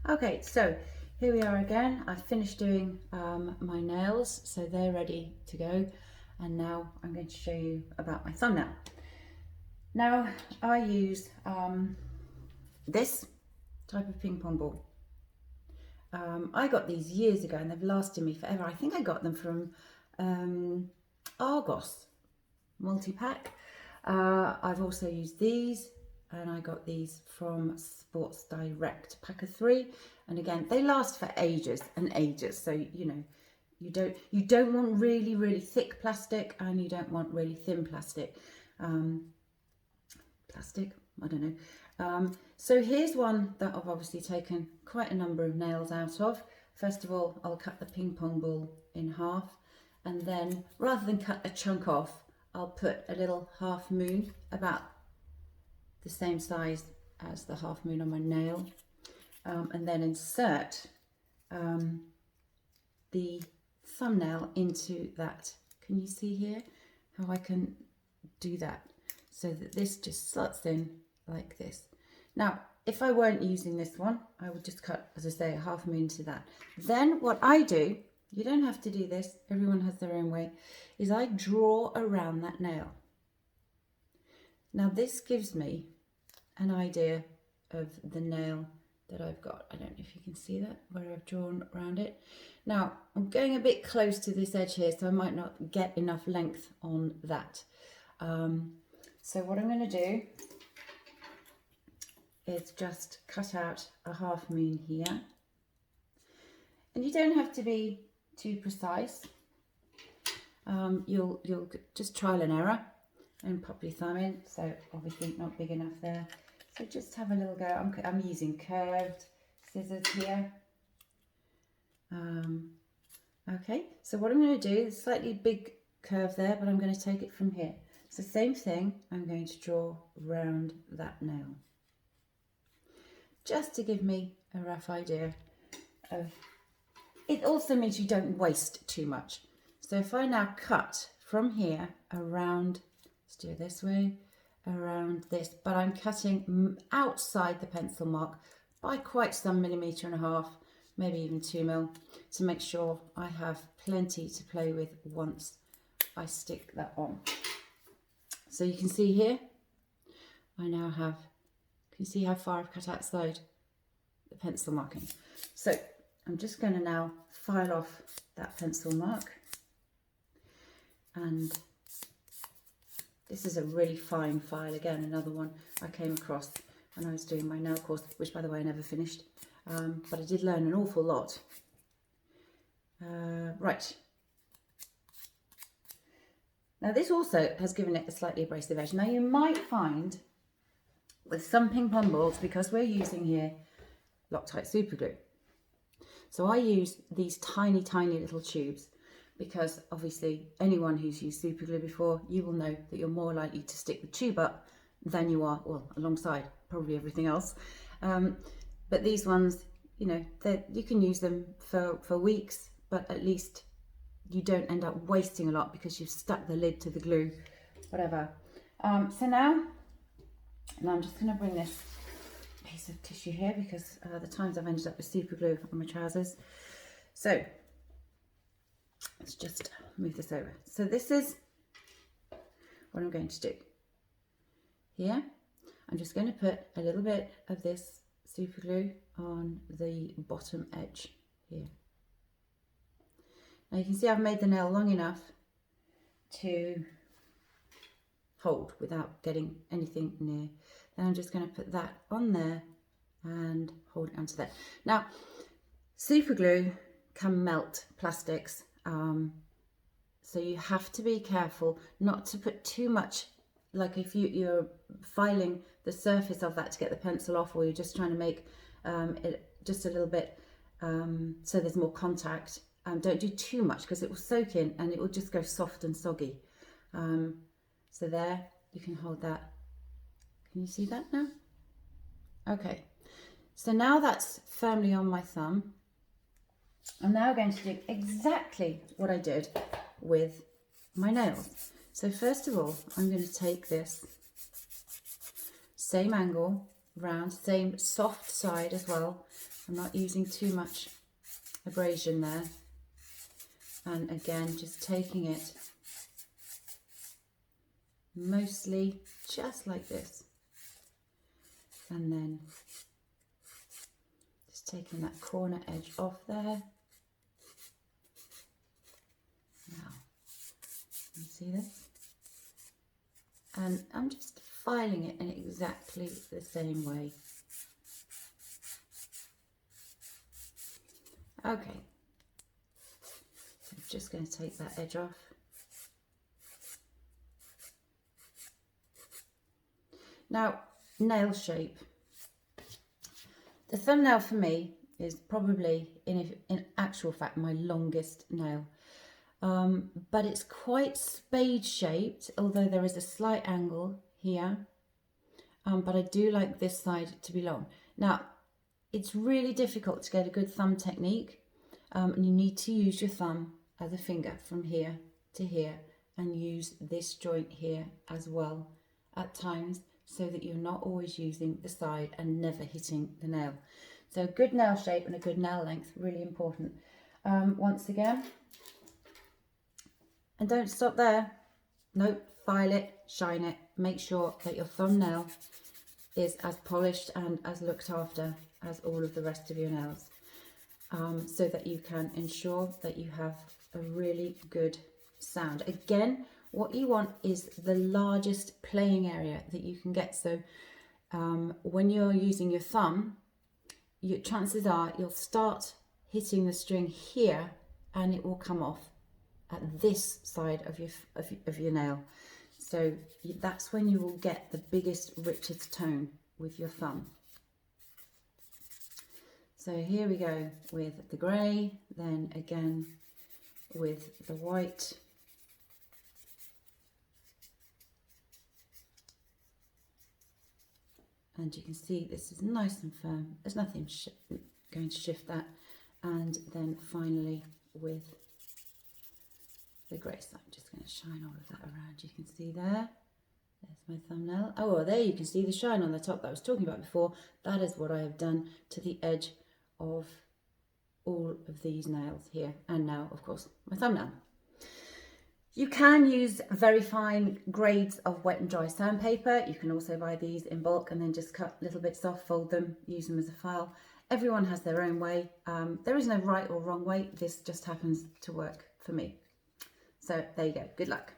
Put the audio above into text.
Okay, so here we are again. I've finished doing my nails, so they're ready to go. And now I'm going to show you about my thumbnail. Now I use this type of ping pong ball. I got these years ago and they've lasted me forever. I think I got them from Argos multi-pack. I've also used these, and I got these from Sports Direct, pack of 3, and again they last for ages and ages. So you know, you don't want really thick plastic, and you don't want really thin plastic. I don't know. So here's one that I've obviously taken quite a number of nails out of. First of all, I'll cut the ping pong ball in half, and then rather than cut a chunk off, I'll put a little half moon about the same size as the half moon on my nail, and then insert the thumbnail into that. Can you see here how I can do that so that this just slots in like this? Now, if I weren't using this one, I would just cut, as I say, a half moon to that. Then what I do, you don't have to do this, everyone has their own way, is I draw around that nail. Now this gives me an idea of the nail that I've got. I don't know if you can see that, where I've drawn around it. Now I'm going a bit close to this edge here, so I might not get enough length on that. So what I'm going to do is just cut out a half moon here. And you don't have to be too precise. You'll just trial and error and pop your thumb in. So obviously not big enough there. So just have a little go. I'm using curved scissors here. Okay, so what I'm going to do is slightly big curve there, but I'm going to take it from here. So same thing, I'm going to draw round that nail, just to give me a rough idea of. It also means you don't waste too much. So if I now cut from here around, let's do it this way, around this, but I'm cutting outside the pencil mark by quite some 1.5 mm, maybe even 2 mm, to make sure I have plenty to play with once I stick that on. So you can see here, I now have, can you see how far I've cut outside the pencil marking? So I'm just going to now file off that pencil mark, and this is a really fine file, again another one I came across when I was doing my nail course, which by the way I never finished, but I did learn an awful lot. Right, now this also has given it a slightly abrasive edge. Now you might find with some ping pong balls, because we're using here Loctite super glue, so I use these tiny little tubes, because obviously anyone who's used super glue before, you will know that you're more likely to stick the tube up than you are, well, alongside probably everything else. But these ones, you know, you can use them for weeks, but at least you don't end up wasting a lot because you've stuck the lid to the glue, whatever. So now, and I'm just going to bring this piece of tissue here, because the times I've ended up with super glue on my trousers. So let's just move this over. So this is what I'm going to do. Here, I'm just going to put a little bit of this super glue on the bottom edge here. Now you can see I've made the nail long enough to hold without getting anything near. Then I'm just going to put that on there and hold it onto there. Now, super glue can melt plastics, so you have to be careful not to put too much, like if you're filing the surface of that to get the pencil off, or you're just trying to make it just a little bit so there's more contact. Don't do too much, because it will soak in and it will just go soft and soggy. So there, you can hold that. Can you see that now? Okay, so now that's firmly on my thumb. I'm now going to do exactly what I did with my nails. So first of all, I'm going to take this same angle round, same soft side as well. I'm not using too much abrasion there. And again, just taking it mostly just like this. And then just taking that corner edge off there. Now, you see this? And I'm just filing it in exactly the same way. Okay, so I'm just going to take that edge off. Now, nail shape. The thumbnail for me is probably, in actual fact, my longest nail. But it's quite spade shaped, although there is a slight angle here. But I do like this side to be long. Now, it's really difficult to get a good thumb technique. And you need to use your thumb as a finger from here to here, and use this joint here as well at times, so that you're not always using the side and never hitting the nail. So good nail shape and a good nail length, really important. Once again, and don't stop there. Nope, file it, shine it. Make sure that your thumbnail is as polished and as looked after as all of the rest of your nails, so that you can ensure that you have a really good sound. Again, what you want is the largest playing area that you can get. So when you're using your thumb, chances are you'll start hitting the string here and it will come off at this side of your nail. So that's when you will get the biggest, richest tone with your thumb. So here we go with the grey, then again with the white. And you can see this is nice and firm. There's nothing going to shift that. And then finally with the grey. So I'm just going to shine all of that around. You can see there. There's my thumbnail. Oh, well, there you can see the shine on the top that I was talking about before. That is what I have done to the edge of all of these nails here. And now, of course, my thumbnail. You can use very fine grades of wet and dry sandpaper. You can also buy these in bulk and then just cut little bits off, fold them, use them as a file. Everyone has their own way. There is no right or wrong way. This just happens to work for me. So there you go. Good luck.